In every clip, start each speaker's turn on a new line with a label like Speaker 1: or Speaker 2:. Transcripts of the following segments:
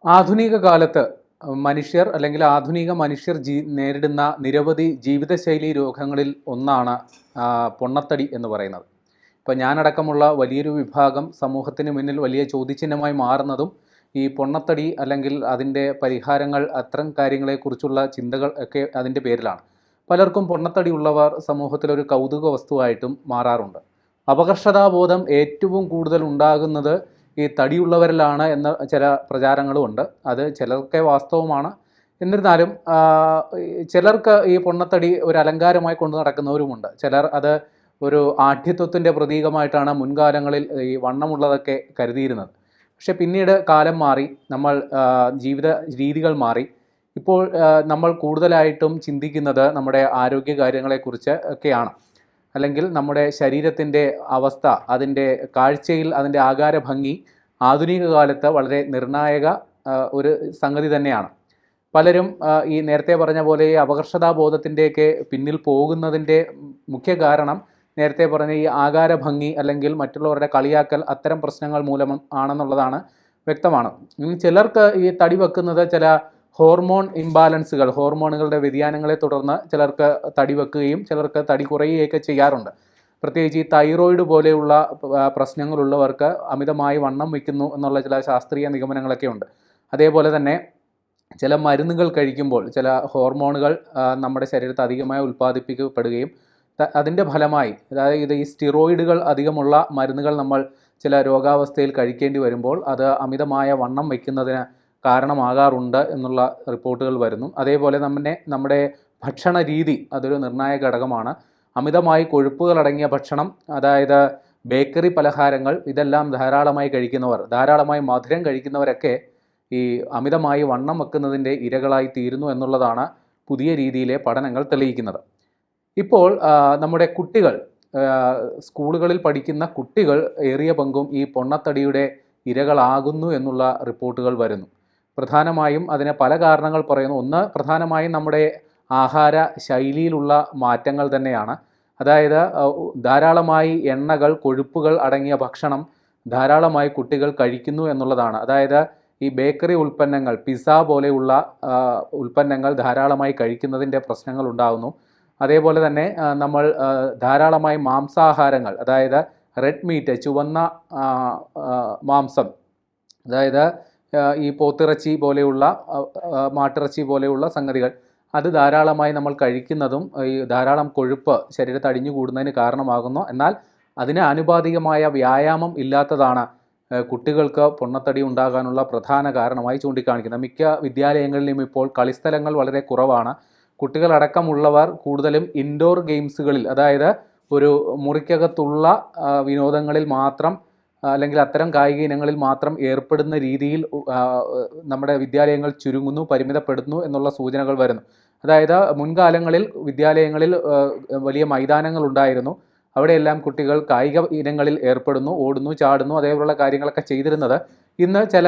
Speaker 1: ആധുനിക കാലത്ത് മനുഷ്യർ അല്ലെങ്കിൽ ആധുനിക മനുഷ്യർ നേരിടുന്ന നിരവധി ജീവിതശൈലി രോഗങ്ങളിൽ ഒന്നാണ് പൊണ്ണത്തടി എന്ന് പറയുന്നത്. ഇപ്പോൾ ഞാനടക്കമുള്ള വലിയൊരു വിഭാഗം സമൂഹത്തിന് മുന്നിൽ വലിയ ചോദ്യചിഹ്നമായി മാറുന്നതും ഈ പൊണ്ണത്തടി അല്ലെങ്കിൽ അതിൻ്റെ പരിഹാരങ്ങൾ അത്തരം കാര്യങ്ങളെക്കുറിച്ചുള്ള ചിന്തകൾ ഒക്കെ അതിൻ്റെ പേരിലാണ്. പലർക്കും പൊണ്ണത്തടി ഉള്ളവർ സമൂഹത്തിലൊരു കൗതുക വസ്തുവായിട്ടും മാറാറുണ്ട്. അപകർഷതാബോധം ഏറ്റവും കൂടുതൽ ഉണ്ടാകുന്നത് ഈ തടിയുള്ളവരിലാണ് എന്ന ചില പ്രചാരങ്ങളുമുണ്ട്. അത് ചിലർക്ക് വാസ്തവമാണ്. എന്നിരുന്നാലും ചിലർക്ക് ഈ പൊണ്ണത്തടി ഒരു അലങ്കാരമായി കൊണ്ടു നടക്കുന്നവരുമുണ്ട്. ചിലർ അത് ഒരു ആഢ്യത്വത്തിൻ്റെ പ്രതീകമായിട്ടാണ് മുൻകാലങ്ങളിൽ ഈ വണ്ണമുള്ളതൊക്കെ കരുതിയിരുന്നത്. പക്ഷെ പിന്നീട് കാലം മാറി, നമ്മൾ ജീവിത രീതികൾ മാറി. ഇപ്പോൾ നമ്മൾ കൂടുതലായിട്ടും ചിന്തിക്കുന്നത് നമ്മുടെ ആരോഗ്യ കാര്യങ്ങളെക്കുറിച്ച് ഒക്കെയാണ്. അല്ലെങ്കിൽ നമ്മുടെ ശരീരത്തിൻ്റെ അവസ്ഥ, അതിൻ്റെ കാഴ്ചയിൽ അതിൻ്റെ ആകാര ഭംഗി ആധുനിക കാലത്ത് വളരെ നിർണായക ഒരു സംഗതി തന്നെയാണ്. പലരും ഈ നേരത്തെ പറഞ്ഞ പോലെ ഈ അപകർഷതാബോധത്തിൻ്റെയൊക്കെ പിന്നിൽ പോകുന്നതിൻ്റെ മുഖ്യ കാരണം നേരത്തെ പറഞ്ഞ ഈ ആകാര ഭംഗി അല്ലെങ്കിൽ മറ്റുള്ളവരുടെ കളിയാക്കൽ അത്തരം പ്രശ്നങ്ങൾ മൂലം ആണെന്നുള്ളതാണ് വ്യക്തമാണ്. ഇനി ചിലർക്ക് ഈ തടി വെക്കുന്നത് ചില ഹോർമോൺ ഇംബാലൻസുകൾ, ഹോർമോണുകളുടെ വ്യതിയാനങ്ങളെ തുടർന്ന് ചിലർക്ക് തടി വെക്കുകയും ചിലർക്ക് തടി കുറയുകയൊക്കെ ചെയ്യാറുണ്ട്. പ്രത്യേകിച്ച് ഈ തൈറോയിഡ് പോലെയുള്ള പ്രശ്നങ്ങളുള്ളവർക്ക് അമിതമായി വണ്ണം വയ്ക്കുന്നു എന്നുള്ള ചില ശാസ്ത്രീയ നിഗമനങ്ങളൊക്കെ ഉണ്ട്. അതേപോലെ തന്നെ ചില മരുന്നുകൾ കഴിക്കുമ്പോൾ ചില ഹോർമോണുകൾ നമ്മുടെ ശരീരത്തിൽ അധികമായി ഉൽപ്പാദിപ്പിക്കപ്പെടുകയും അതിൻ്റെ ഫലമായി, അതായത് ഈ സ്റ്റിറോയിഡുകൾ അധികമുള്ള മരുന്നുകൾ നമ്മൾ ചില രോഗാവസ്ഥയിൽ കഴിക്കേണ്ടി വരുമ്പോൾ അത് അമിതമായ വണ്ണം വയ്ക്കുന്നതിന് കാരണമാകാറുണ്ട് എന്നുള്ള റിപ്പോർട്ടുകൾ വരുന്നു. അതേപോലെ നമ്മുടെ ഭക്ഷണ രീതി അതൊരു നിർണായക ഘടകമാണ്. അമിതമായി കൊഴുപ്പുകളടങ്ങിയ ഭക്ഷണം, അതായത് ബേക്കറി പലഹാരങ്ങൾ, ഇതെല്ലാം ധാരാളമായി കഴിക്കുന്നവർ, ധാരാളമായി മധുരം കഴിക്കുന്നവരൊക്കെ ഈ അമിതമായി വണ്ണം വെക്കുന്നതിൻ്റെ ഇരകളായി തീരുന്നു എന്നുള്ളതാണ് പുതിയ രീതിയിലെ പഠനങ്ങൾ തെളിയിക്കുന്നത്. ഇപ്പോൾ നമ്മുടെ കുട്ടികൾ, സ്കൂളുകളിൽ പഠിക്കുന്ന കുട്ടികൾ ഏറിയ പങ്കും ഈ പൊണ്ണത്തടിയുടെ ഇരകളാകുന്നു എന്നുള്ള റിപ്പോർട്ടുകൾ വരുന്നു. പ്രധാനമായും അതിന് പല കാരണങ്ങൾ പറയുന്നു. ഒന്ന്, പ്രധാനമായും നമ്മുടെ ആഹാര ശൈലിയിലുള്ള മാറ്റങ്ങൾ തന്നെയാണ്. അതായത് ധാരാളമായി എണ്ണകൾ, കൊഴുപ്പുകൾ അടങ്ങിയ ഭക്ഷണം ധാരാളമായി കുട്ടികൾ കഴിക്കുന്നു എന്നുള്ളതാണ്. അതായത് ഈ ബേക്കറി ഉൽപ്പന്നങ്ങൾ, പിസ്സ പോലെയുള്ള ഉൽപ്പന്നങ്ങൾ ധാരാളമായി കഴിക്കുന്നതിൻ്റെ പ്രശ്നങ്ങൾ ഉണ്ടാകുന്നു. അതേപോലെ തന്നെ നമ്മൾ ധാരാളമായി മാംസാഹാരങ്ങൾ, അതായത് റെഡ് മീറ്റ്, ചുവന്ന മാംസം, അതായത് ഈ പോത്തിറച്ചി പോലെയുള്ള, മാട്ടിറച്ചി പോലെയുള്ള സംഗതികൾ, അത് ധാരാളമായി നമ്മൾ കഴിക്കുന്നതും ഈ ധാരാളം കൊഴുപ്പ് ശരീരത്തിൽ അടിഞ്ഞുകൂടുന്നതിന് കാരണമാകുന്നു. എന്നാൽ അതിന് ആനുപാതികമായ വ്യായാമം ഇല്ലാത്തതാണ് കുട്ടികൾക്ക് പൊണ്ണത്തടി ഉണ്ടാകാനുള്ള പ്രധാന കാരണമായി ചൂണ്ടിക്കാണിക്കുന്നത്. മിക്ക വിദ്യാലയങ്ങളിലും ഇപ്പോൾ കളിസ്ഥലങ്ങൾ വളരെ കുറവാണ്. കുട്ടികളടക്കമുള്ളവർ കൂടുതലും ഇൻഡോർ ഗെയിംസുകളിൽ, അതായത് ഒരു മുറിക്കകത്തുള്ള വിനോദങ്ങളിൽ മാത്രം അല്ലെങ്കിൽ അത്തരം കായിക ഇനങ്ങളിൽ മാത്രം ഏർപ്പെടുന്ന രീതിയിൽ നമ്മുടെ വിദ്യാലയങ്ങൾ ചുരുങ്ങുന്നു, പരിമിതപ്പെടുന്നു എന്നുള്ള സൂചനകൾ വരുന്നു. അതായത് മുൻകാലങ്ങളിൽ വിദ്യാലയങ്ങളിൽ വലിയ മൈതാനങ്ങൾ ഉണ്ടായിരുന്നു. അവിടെയെല്ലാം കുട്ടികൾ കായിക ഇനങ്ങളിൽ ഏർപ്പെടുന്നു, ഓടുന്നു, ചാടുന്നു, അതേപോലുള്ള കാര്യങ്ങളൊക്കെ ചെയ്തിരുന്നത് ഇന്ന് ചില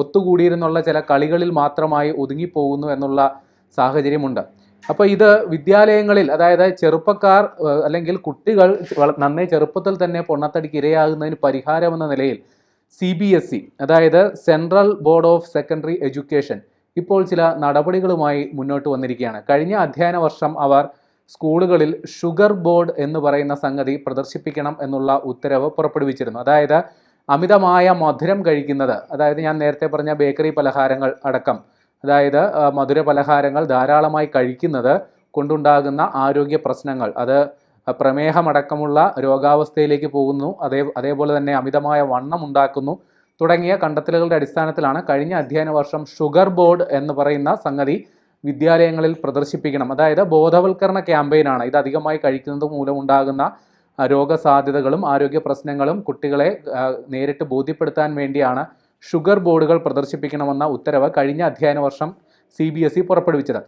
Speaker 1: ഒത്തുകൂടിയിരുന്നുള്ള ചില കളികളിൽ മാത്രമായി ഒതുങ്ങിപ്പോകുന്നു എന്നുള്ള സാഹചര്യമുണ്ട്. അപ്പോൾ ഇത് വിദ്യാലയങ്ങളിൽ, അതായത് ചെറുപ്പക്കാർ അല്ലെങ്കിൽ കുട്ടികൾ നന്നേ ചെറുപ്പത്തിൽ തന്നെ പൊണ്ണത്തടിക്ക് ഇരയാകുന്നതിന് പരിഹാരമെന്ന നിലയിൽ CBSE, അതായത് central board of secondary education, ഇപ്പോൾ ചില നടപടികളുമായി മുന്നോട്ട് വന്നിരിക്കുകയാണ്. കഴിഞ്ഞ അധ്യയന വർഷം അവർ സ്കൂളുകളിൽ ഷുഗർ ബോർഡ് എന്ന് പറയുന്ന സംഗതി പ്രദർശിപ്പിക്കണം എന്നുള്ള ഉത്തരവ് പുറപ്പെടുവിച്ചിരുന്നു. അതായത് അമിതമായ മധുരം കഴിക്കുന്നത്, അതായത് ഞാൻ നേരത്തെ പറഞ്ഞ ബേക്കറി പലഹാരങ്ങൾ അടക്കം, അതായത് മധുര പലഹാരങ്ങൾ ധാരാളമായി കഴിക്കുന്നത് കൊണ്ടുണ്ടാകുന്ന ആരോഗ്യ പ്രശ്നങ്ങൾ, അത് പ്രമേഹമടക്കമുള്ള രോഗാവസ്ഥയിലേക്ക് പോകുന്നു, അതേപോലെ തന്നെ അമിതമായ വണ്ണം ഉണ്ടാക്കുന്നു തുടങ്ങിയ കണ്ടെത്തലുകളുടെ അടിസ്ഥാനത്തിലാണ് കഴിഞ്ഞ അധ്യയന വർഷം ഷുഗർ ബോർഡ് എന്ന് പറയുന്ന സംഗതി വിദ്യാലയങ്ങളിൽ പ്രദർശിപ്പിക്കണം. അതായത് ബോധവൽക്കരണ ക്യാമ്പയിനാണ്. ഇത് അധികമായി കഴിക്കുന്നത് മൂലമുണ്ടാകുന്ന രോഗസാധ്യതകളും ആരോഗ്യ പ്രശ്നങ്ങളും കുട്ടികളെ നേരിട്ട് ബോധ്യപ്പെടുത്താൻ വേണ്ടിയാണ് ഷുഗർ ബോർഡുകൾ പ്രദർശിപ്പിക്കണമെന്ന ഉത്തരവ് കഴിഞ്ഞ അധ്യയന വർഷം CBSE പുറപ്പെടുവിച്ചത്.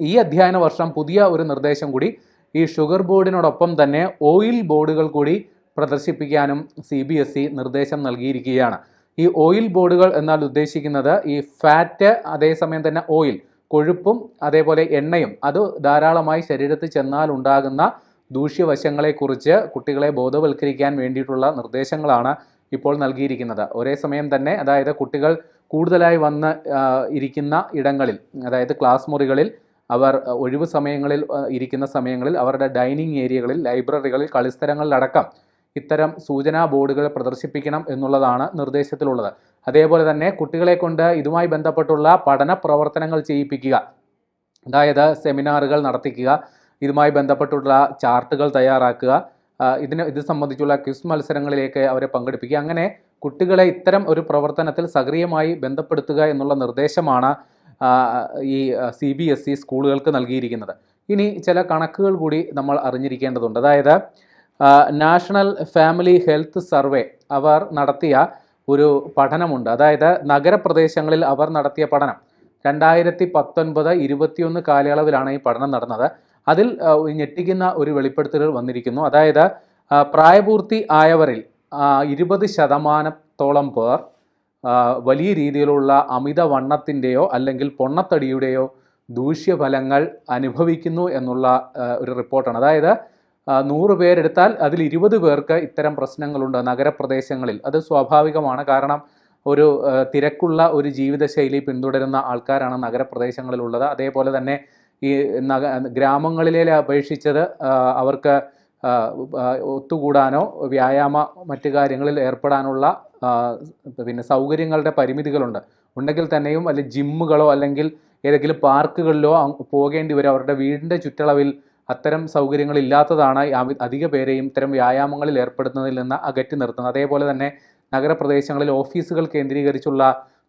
Speaker 1: ഈ അധ്യയന വർഷം പുതിയ ഒരു നിർദ്ദേശം കൂടി ഈ ഷുഗർ ബോർഡിനോടൊപ്പം തന്നെ ഓയിൽ ബോർഡുകൾ കൂടി പ്രദർശിപ്പിക്കാനും CBSE നിർദ്ദേശം നൽകിയിരിക്കുകയാണ്. ഈ ഓയിൽ ബോർഡുകൾ എന്നാൽ ഉദ്ദേശിക്കുന്നത് ഈ ഫാറ്റ്, അതേസമയം തന്നെ ഓയിൽ, കൊഴുപ്പും അതേപോലെ എണ്ണയും, അത് ധാരാളമായി ശരീരത്തിൽ ചെന്നാൽ ഉണ്ടാകുന്ന ദൂഷ്യവശങ്ങളെക്കുറിച്ച് കുട്ടികളെ ബോധവൽക്കരിക്കാൻ വേണ്ടിയിട്ടുള്ള നിർദ്ദേശങ്ങളാണ് ഇപ്പോൾ നൽകിയിരിക്കുന്നത്. ഒരേ സമയം തന്നെ അതായത് കുട്ടികൾ കൂടുതലായി വന്ന് ഇരിക്കുന്ന ഇടങ്ങളിൽ, അതായത് ക്ലാസ് മുറികളിൽ, അവർ ഒഴിവ് സമയങ്ങളിൽ ഇരിക്കുന്ന സമയങ്ങളിൽ അവരുടെ ഡൈനിങ് ഏരിയകളിൽ, ലൈബ്രറികളിൽ, കളിസ്ഥലങ്ങളിലടക്കം ഇത്തരം സൂചനാ ബോർഡുകൾ പ്രദർശിപ്പിക്കണം എന്നുള്ളതാണ് നിർദ്ദേശത്തിലുള്ളത്. അതേപോലെ തന്നെ കുട്ടികളെ കൊണ്ട് ഇതുമായി ബന്ധപ്പെട്ടുള്ള പഠന പ്രവർത്തനങ്ങൾ ചെയ്യിപ്പിക്കുക, അതായത് സെമിനാറുകൾ നടത്തിക്കുക, ഇതുമായി ബന്ധപ്പെട്ടുള്ള ചാർട്ടുകൾ തയ്യാറാക്കുക, ഇത് സംബന്ധിച്ചുള്ള ക്വിസ് മത്സരങ്ങളിലേക്ക് അവരെ പങ്കെടുപ്പിക്കുക. അങ്ങനെ കുട്ടികളെ ഇത്തരം ഒരു പ്രവർത്തനത്തിൽ സക്രിയമായി ബന്ധപ്പെടുത്തുക എന്നുള്ള നിർദ്ദേശമാണ് ഈ CBSE സ്കൂളുകൾക്ക് നൽകിയിരിക്കുന്നത്. ഇനി ചില കണക്കുകൾ കൂടി നമ്മൾ അറിഞ്ഞിരിക്കേണ്ടതുണ്ട്. അതായത് നാഷണൽ ഫാമിലി ഹെൽത്ത് സർവേ അവർ നടത്തിയ ഒരു പഠനമുണ്ട്. അതായത് നഗരപ്രദേശങ്ങളിൽ അവർ നടത്തിയ പഠനം 2019-21 കാലയളവിലാണ് ഈ പഠനം നടന്നത്. അതിൽ ഞെട്ടിക്കുന്ന ഒരു വെളിപ്പെടുത്തലുകൾ വന്നിരിക്കുന്നു. അതായത് പ്രായപൂർത്തി ആയവരിൽ 20% പേർ വലിയ രീതിയിലുള്ള അമിതവണ്ണത്തിൻ്റെയോ അല്ലെങ്കിൽ പൊണ്ണത്തടിയുടെയോ ദൂഷ്യഫലങ്ങൾ അനുഭവിക്കുന്നു എന്നുള്ള ഒരു റിപ്പോർട്ടാണ്. അതായത് 100 പേരെടുത്താൽ അതിൽ 20 പേർക്ക് ഇത്തരം പ്രശ്നങ്ങളുണ്ട് നഗരപ്രദേശങ്ങളിൽ. അത് സ്വാഭാവികമാണ്. കാരണം ഒരു തിരക്കുള്ള ഒരു ജീവിതശൈലി പിന്തുടരുന്ന ആൾക്കാരാണ് നഗരപ്രദേശങ്ങളിലുള്ളത്. അതേപോലെ തന്നെ ഈ ഗ്രാമങ്ങളിലെ അപേക്ഷിച്ചത് അവർക്ക് ഒത്തുകൂടാനോ മറ്റു കാര്യങ്ങളിൽ ഏർപ്പെടാനുള്ള സൗകര്യങ്ങളുടെ പരിമിതികളുണ്ട്. ഉണ്ടെങ്കിൽ തന്നെയും അല്ലെങ്കിൽ ജിമ്മുകളോ അല്ലെങ്കിൽ ഏതെങ്കിലും പാർക്കുകളിലോ പോകേണ്ടി വരും. അവരുടെ വീടിൻ്റെ ചുറ്റളവിൽ അത്തരം സൗകര്യങ്ങളില്ലാത്തതാണ് അധിക പേരെയും ഇത്തരം വ്യായാമങ്ങളിൽ ഏർപ്പെടുന്നതിൽ നിന്ന് അകറ്റി നിർത്തുന്നത്. അതേപോലെ തന്നെ നഗരപ്രദേശങ്ങളിൽ ഓഫീസുകൾ കേന്ദ്രീകരിച്ചുള്ള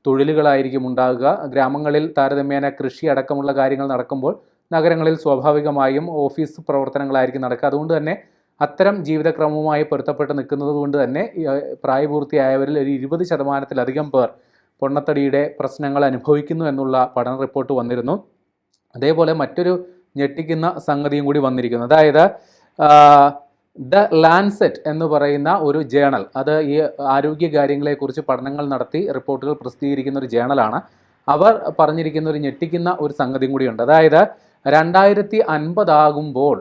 Speaker 1: തൊഴിലുകളായിരിക്കും ഉണ്ടാകുക. ഗ്രാമങ്ങളിൽ താരതമ്യേന കൃഷി അടക്കമുള്ള കാര്യങ്ങൾ നടക്കുമ്പോൾ നഗരങ്ങളിൽ സ്വാഭാവികമായും ഓഫീസ് പ്രവർത്തനങ്ങളായിരിക്കും നടക്കുക. അതുകൊണ്ട് തന്നെ അത്തരം ജീവിതക്രമവുമായി പൊരുത്തപ്പെട്ട് നിൽക്കുന്നത് കൊണ്ട് തന്നെ പ്രായപൂർത്തിയായവരിൽ ഒരു 20%-ലധികം പേർ പൊണ്ണത്തടിയുടെ പ്രശ്നങ്ങൾ അനുഭവിക്കുന്നു എന്നുള്ള പഠന റിപ്പോർട്ട് വന്നിരുന്നു. അതേപോലെ മറ്റൊരു ഞെട്ടിക്കുന്ന സംഗതിയും കൂടി വന്നിരിക്കുന്നു. അതായത് ദ ലാൻസെറ്റ് എന്ന് പറയുന്ന ഒരു ജേണൽ, അത് ഈ ആരോഗ്യ കാര്യങ്ങളെക്കുറിച്ച് പഠനങ്ങൾ നടത്തി റിപ്പോർട്ടുകൾ പ്രസിദ്ധീകരിക്കുന്ന ഒരു ജേണലാണ്. അവർ പറഞ്ഞിരിക്കുന്ന ഒരു ഞെട്ടിക്കുന്ന ഒരു സംഗതിയും കൂടിയുണ്ട്. അതായത് 2050 ആകുമ്പോൾ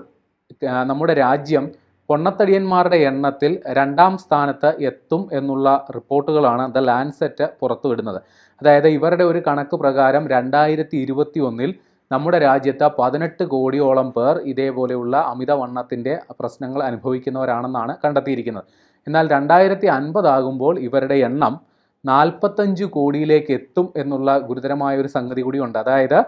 Speaker 1: നമ്മുടെ രാജ്യം പൊണ്ണത്തടിയന്മാരുടെ എണ്ണത്തിൽ 2ാം സ്ഥാനത്ത് എത്തും എന്നുള്ള റിപ്പോർട്ടുകളാണ് ദ ലാൻസെറ്റ് പുറത്തുവിടുന്നത്. അതായത് ഇവരുടെ ഒരു കണക്ക് പ്രകാരം 2021 നമ്മുടെ രാജ്യത്ത് 18 കോടിയോളം പേർ ഇതേപോലെയുള്ള അമിതവണ്ണത്തിൻ്റെ പ്രശ്നങ്ങൾ അനുഭവിക്കുന്നവരാണെന്നാണ് കണ്ടെത്തിയിരിക്കുന്നത്. എന്നാൽ 2050 ആകുമ്പോൾ ഇവരുടെ എണ്ണം 45 കോടിയിലേക്ക് എത്തും എന്നുള്ള ഗുരുതരമായ ഒരു സംഗതി കൂടിയുണ്ട്. അതായത്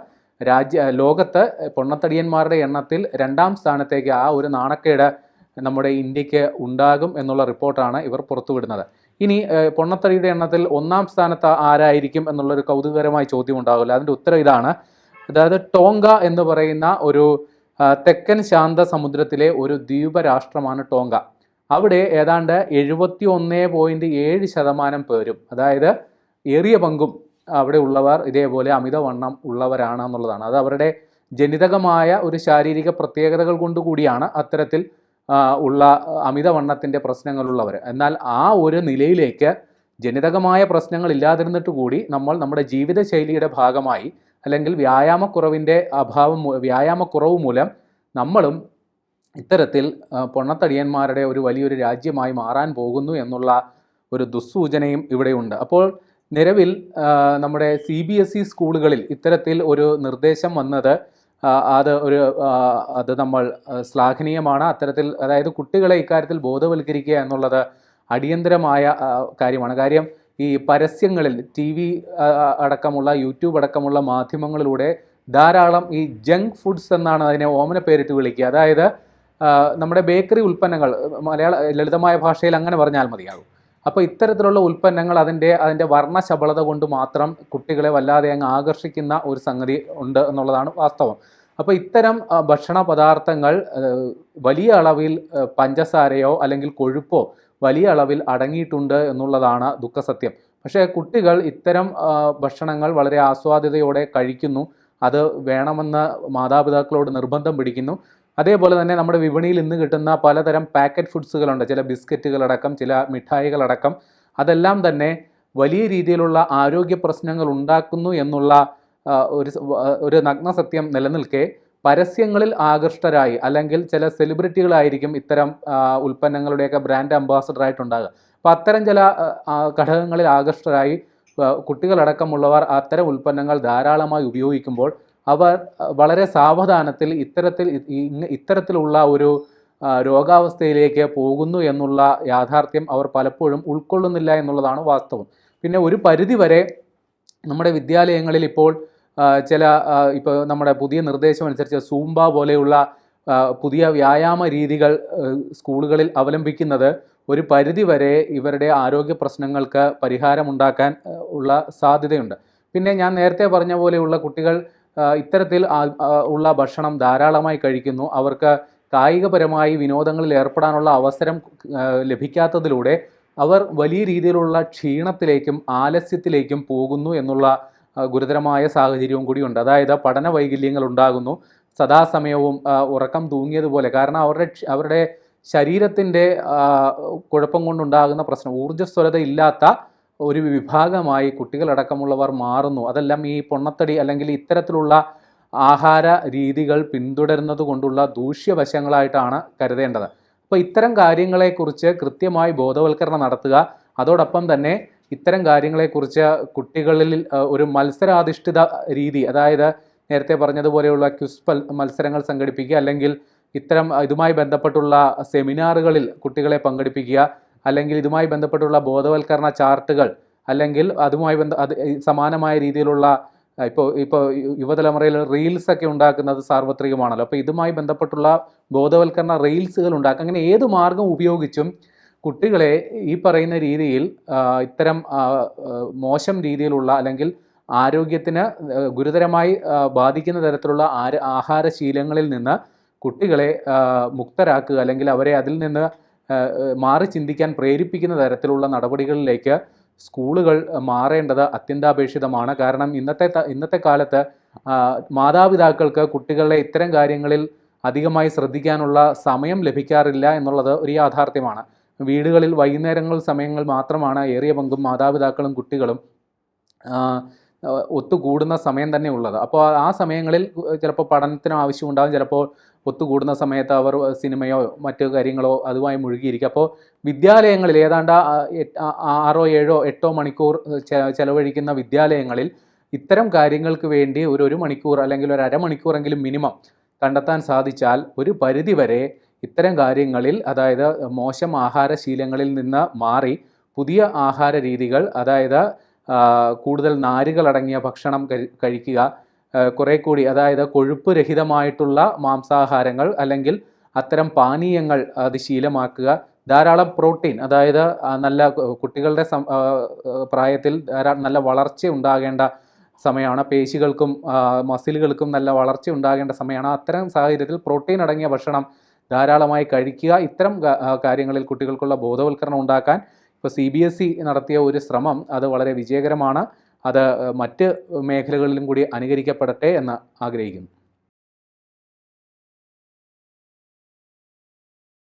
Speaker 1: ലോകത്ത് പൊണ്ണത്തടിയന്മാരുടെ എണ്ണത്തിൽ 2ാം സ്ഥാനത്തേക്ക് ആ ഒരു നാണക്കേട് നമ്മുടെ ഇന്ത്യക്ക് ഉണ്ടാകും എന്നുള്ള റിപ്പോർട്ടാണ് ഇവർ പുറത്തുവിടുന്നത്. ഇനി പൊണ്ണത്തടിയുടെ എണ്ണത്തിൽ 1ാം സ്ഥാനത്ത് ആരായിരിക്കും എന്നുള്ളൊരു കൗതുകകരമായ ചോദ്യം ഉണ്ടാകില്ല. അതിൻ്റെ ഉത്തരം ഇതാണ്. അതായത് ടോങ്ക എന്ന് പറയുന്ന ഒരു തെക്കൻ ശാന്ത സമുദ്രത്തിലെ ഒരു ദ്വീപ രാഷ്ട്രമാണ് ടോങ്ക. അവിടെ ഏതാണ്ട് 71.7% പേരും, അതായത് ഏറിയ പങ്കും അവിടെ ഉള്ളവർ ഇതേപോലെ അമിതവണ്ണം ഉള്ളവരാണ് എന്നുള്ളതാണ്. അത് അവരുടെ ജനിതകമായ ഒരു ശാരീരിക പ്രത്യേകതകൾ കൊണ്ടുകൂടിയാണ് അത്തരത്തിൽ ഉള്ള അമിതവണ്ണത്തിൻ്റെ പ്രശ്നങ്ങളുള്ളവർ. എന്നാൽ ആ ഒരു നിലയിലേക്ക് ജനിതകമായ പ്രശ്നങ്ങൾ ഇല്ലാതിരുന്നിട്ട് കൂടി നമ്മൾ നമ്മുടെ ജീവിതശൈലിയുടെ ഭാഗമായി അല്ലെങ്കിൽ വ്യായാമക്കുറവ് മൂലം നമ്മളും ഇത്തരത്തിൽ പൊണ്ണത്തടിയന്മാരുടെ ഒരു വലിയൊരു രാജ്യമായി മാറാൻ പോകുന്നു എന്നുള്ള ഒരു ദുസ്സൂചനയും ഇവിടെയുണ്ട്. അപ്പോൾ നിലവിൽ നമ്മുടെ CBSE സ്കൂളുകളിൽ ഇത്തരത്തിൽ ഒരു നിർദ്ദേശം വന്നത് അത് നമ്മൾ ശ്ലാഘനീയമാണ്. അത്തരത്തിൽ അതായത് കുട്ടികളെ ഇക്കാര്യത്തിൽ ബോധവൽക്കരിക്കുക എന്നുള്ളത് അടിയന്തരമായ കാര്യമാണ്. കാര്യം ഈ പരസ്യങ്ങളിൽ TV അടക്കമുള്ള യൂട്യൂബ് അടക്കമുള്ള മാധ്യമങ്ങളിലൂടെ ധാരാളം ഈ ജങ്ക് ഫുഡ്സ് എന്നാണ് അതിനെ ഓമന പേരിട്ട് വിളിക്കുക. അതായത് നമ്മുടെ ബേക്കറി ഉൽപ്പന്നങ്ങൾ, ലളിതമായ ഭാഷയിൽ അങ്ങനെ പറഞ്ഞാൽ മതിയാകും. അപ്പോൾ ഇത്തരത്തിലുള്ള ഉൽപ്പന്നങ്ങൾ അതിൻ്റെ വർണ്ണശബളത കൊണ്ട് മാത്രം കുട്ടികളെ വല്ലാതെ അങ്ങ് ആകർഷിക്കുന്ന ഒരു സംഗതി ഉണ്ട് എന്നുള്ളതാണ് വാസ്തവം. അപ്പോൾ ഇത്തരം ഭക്ഷണ പദാർത്ഥങ്ങൾ വലിയ അളവിൽ പഞ്ചസാരയോ അല്ലെങ്കിൽ കൊഴുപ്പോ വലിയ അളവിൽ അടങ്ങിയിട്ടുണ്ട് എന്നുള്ളതാണ് ദുഃഖസത്യം. പക്ഷേ കുട്ടികൾ ഇത്തരം ഭക്ഷണങ്ങൾ വളരെ ആസ്വാദ്യതയോടെ കഴിക്കുന്നു. അത് വേണമെന്ന് മാതാപിതാക്കളോട് നിർബന്ധം പിടിക്കുന്നു. അതേപോലെ തന്നെ നമ്മുടെ വിപണിയിൽ ഇന്ന് കിട്ടുന്ന പലതരം പാക്കറ്റ് ഫുഡ്സുകളുണ്ട്, ചില ബിസ്ക്കറ്റുകളടക്കം, ചില മിഠായികളടക്കം. അതെല്ലാം തന്നെ വലിയ രീതിയിലുള്ള ആരോഗ്യ പ്രശ്നങ്ങൾ ഉണ്ടാക്കുന്നു എന്നുള്ള ഒരു നഗ്നസത്യം നിലനിൽക്കെ പരസ്യങ്ങളിൽ ആകൃഷ്ടരായി അല്ലെങ്കിൽ ചില സെലിബ്രിറ്റികളായിരിക്കും ഇത്തരം ഉൽപ്പന്നങ്ങളുടെയൊക്കെ ബ്രാൻഡ് അംബാസഡറായിട്ടുണ്ടാകുക. അപ്പോൾ അത്തരം ചില ഘടകങ്ങളിൽ ആകൃഷ്ടരായി കുട്ടികളടക്കമുള്ളവർ അത്തരം ഉൽപ്പന്നങ്ങൾ ധാരാളമായി ഉപയോഗിക്കുമ്പോൾ അവർ വളരെ സാവധാനത്തിൽ ഇത്തരത്തിലുള്ള ഒരു രോഗാവസ്ഥയിലേക്ക് പോകുന്നു എന്നുള്ള യാഥാർത്ഥ്യം അവർ പലപ്പോഴും ഉൾക്കൊള്ളുന്നില്ല എന്നുള്ളതാണ് വാസ്തവം. പിന്നെ ഒരു പരിധിവരെ നമ്മുടെ വിദ്യാലയങ്ങളിൽ ഇപ്പോൾ ഇപ്പോൾ നമ്മുടെ പുതിയ നിർദ്ദേശം അനുസരിച്ച് സൂംബ പോലെയുള്ള പുതിയ വ്യായാമ രീതികൾ സ്കൂളുകളിൽ അവലംബിക്കുന്നത് ഒരു പരിധിവരെ ഇവരുടെ ആരോഗ്യ പ്രശ്നങ്ങൾക്ക് പരിഹാരമുണ്ടാക്കാൻ ഉള്ള സാധ്യതയുണ്ട്. പിന്നെ ഞാൻ നേരത്തെ പറഞ്ഞ പോലെയുള്ള കുട്ടികൾ ഇത്തരത്തിൽ ഉള്ള ഭക്ഷണം ധാരാളമായി കഴിക്കുന്നു. അവർക്ക് കായികപരമായി വിനോദങ്ങളിൽ ഏർപ്പെടാനുള്ള അവസരം ലഭിക്കാത്തതിലൂടെ അവർ വലിയ രീതിയിലുള്ള ക്ഷീണത്തിലേക്കും ആലസ്യത്തിലേക്കും പോകുന്നു എന്നുള്ള ഗുരുതരമായ സാഹചര്യവും കൂടിയുണ്ട്. അതായത് പഠന വൈകല്യങ്ങൾ ഉണ്ടാകുന്നു, സദാസമയവും ഉറക്കം തൂങ്ങിയതുപോലെ. കാരണം അവരുടെ ശരീരത്തിൻ്റെ കുഴപ്പം കൊണ്ടുണ്ടാകുന്ന പ്രശ്നം, ഊർജ്ജസ്വലത ഇല്ലാത്ത ഒരു വിഭാഗമായി കുട്ടികളടക്കമുള്ളവർ മാറുന്നു. അതെല്ലാം ഈ പൊണ്ണത്തടി അല്ലെങ്കിൽ ഇത്തരത്തിലുള്ള ആഹാര രീതികൾ പിന്തുടരുന്നത് കൊണ്ടുള്ള ദൂഷ്യവശങ്ങളായിട്ടാണ് കരുതേണ്ടത്. അപ്പോൾ ഇത്തരം കാര്യങ്ങളെക്കുറിച്ച് കൃത്യമായി ബോധവൽക്കരണം നടത്തുക. അതോടൊപ്പം തന്നെ ഇത്തരം കാര്യങ്ങളെക്കുറിച്ച് കുട്ടികളിൽ ഒരു മത്സരാധിഷ്ഠിത രീതി, അതായത് നേരത്തെ പറഞ്ഞതുപോലെയുള്ള ക്വിസ് മത്സരങ്ങൾ സംഘടിപ്പിക്കുക, അല്ലെങ്കിൽ ഇതുമായി ബന്ധപ്പെട്ടുള്ള സെമിനാറുകളിൽ കുട്ടികളെ പങ്കെടുപ്പിക്കുക, അല്ലെങ്കിൽ ഇതുമായി ബന്ധപ്പെട്ടുള്ള ബോധവൽക്കരണ ചാർട്ടുകൾ, അല്ലെങ്കിൽ സമാനമായ രീതിയിലുള്ള ഇപ്പോൾ യുവതലമുറയിൽ റീൽസൊക്കെ ഉണ്ടാക്കുന്നത് സാർവത്രികമാണല്ലോ. അപ്പോൾ ഇതുമായി ബന്ധപ്പെട്ടുള്ള ബോധവൽക്കരണ റീൽസുകൾ ഉണ്ടാക്കുക. അങ്ങനെ ഏത് മാർഗം ഉപയോഗിച്ചും കുട്ടികളെ ഈ പറയുന്ന രീതിയിൽ ഇത്തരം മോശം രീതിയിലുള്ള അല്ലെങ്കിൽ ആരോഗ്യത്തിന് ഗുരുതരമായി ബാധിക്കുന്ന തരത്തിലുള്ള ആഹാരശീലങ്ങളിൽ നിന്ന് കുട്ടികളെ മുക്തരാക്കുക, അല്ലെങ്കിൽ അവരെ അതിൽ നിന്ന് മാറി ചിന്തിക്കാൻ പ്രേരിപ്പിക്കുന്ന തരത്തിലുള്ള നടപടികളിലേക്ക് സ്കൂളുകൾ മാറേണ്ടത് അത്യന്താപേക്ഷിതമാണ്. കാരണം ഇന്നത്തെ കാലത്ത് മാതാപിതാക്കൾക്ക് കുട്ടികളെ ഇത്തരം കാര്യങ്ങളിൽ അധികമായി ശ്രദ്ധിക്കാനുള്ള സമയം ലഭിക്കാറില്ല എന്നുള്ളത് ഒരു യാഥാർത്ഥ്യമാണ്. വീടുകളിൽ വൈകുന്നേരങ്ങൾ സമയങ്ങൾ മാത്രമാണ് ഏറിയ പങ്കും മാതാപിതാക്കളും കുട്ടികളും ഒത്തുകൂടുന്ന സമയം തന്നെ ഉള്ളത്. അപ്പോൾ ആ സമയങ്ങളിൽ ചിലപ്പോൾ പഠനത്തിന് ആവശ്യമുണ്ടാകും, ചിലപ്പോൾ ഒത്തുകൂടുന്ന സമയത്ത് അവർ സിനിമയോ മറ്റു കാര്യങ്ങളോ അതുമായി മുഴുകിയിരിക്കും. അപ്പോൾ വിദ്യാലയങ്ങളിൽ ഏതാണ്ട് 6, 7, 8 മണിക്കൂർ ചെലവഴിക്കുന്ന വിദ്യാലയങ്ങളിൽ ഇത്തരം കാര്യങ്ങൾക്ക് വേണ്ടി ഒരു മണിക്കൂർ അല്ലെങ്കിൽ ഒരു അരമണിക്കൂറെങ്കിലും മിനിമം കണ്ടെത്താൻ സാധിച്ചാൽ ഒരു പരിധിവരെ ഇത്തരം കാര്യങ്ങളിൽ, അതായത് മോശം ആഹാരശീലങ്ങളിൽ നിന്ന് മാറി പുതിയ ആഹാര രീതികൾ, അതായത് കൂടുതൽ നാരുകളടങ്ങിയ ഭക്ഷണം കഴിക്കുക, കുറേ കൂടി അതായത് കൊഴുപ്പ് രഹിതമായിട്ടുള്ള മാംസാഹാരങ്ങൾ അല്ലെങ്കിൽ അത്തരം പാനീയങ്ങൾ അത് ശീലമാക്കുക, ധാരാളം പ്രോട്ടീൻ, അതായത് നല്ല കുട്ടികളുടെ പ്രായത്തിൽ നല്ല വളർച്ച ഉണ്ടാകേണ്ട സമയമാണ്, പേശികൾക്കും മസിലുകൾക്കും നല്ല വളർച്ച ഉണ്ടാകേണ്ട സമയമാണ്. അത്തരം സാഹചര്യത്തിൽ പ്രോട്ടീൻ അടങ്ങിയ ഭക്ഷണം ധാരാളമായി കഴിക്കുക. ഇത്തരം കാര്യങ്ങളിൽ കുട്ടികൾക്കുള്ള ബോധവൽക്കരണം ഉണ്ടാക്കാൻ ഇപ്പോൾ CBSE നടത്തിയ ഒരു ശ്രമം അത് വളരെ വിജയകരമാണ്. അത് മറ്റ് മേഖലകളിലും കൂടി അനുകരിക്കപ്പെടട്ടെ എന്ന് ആഗ്രഹിക്കുന്നു.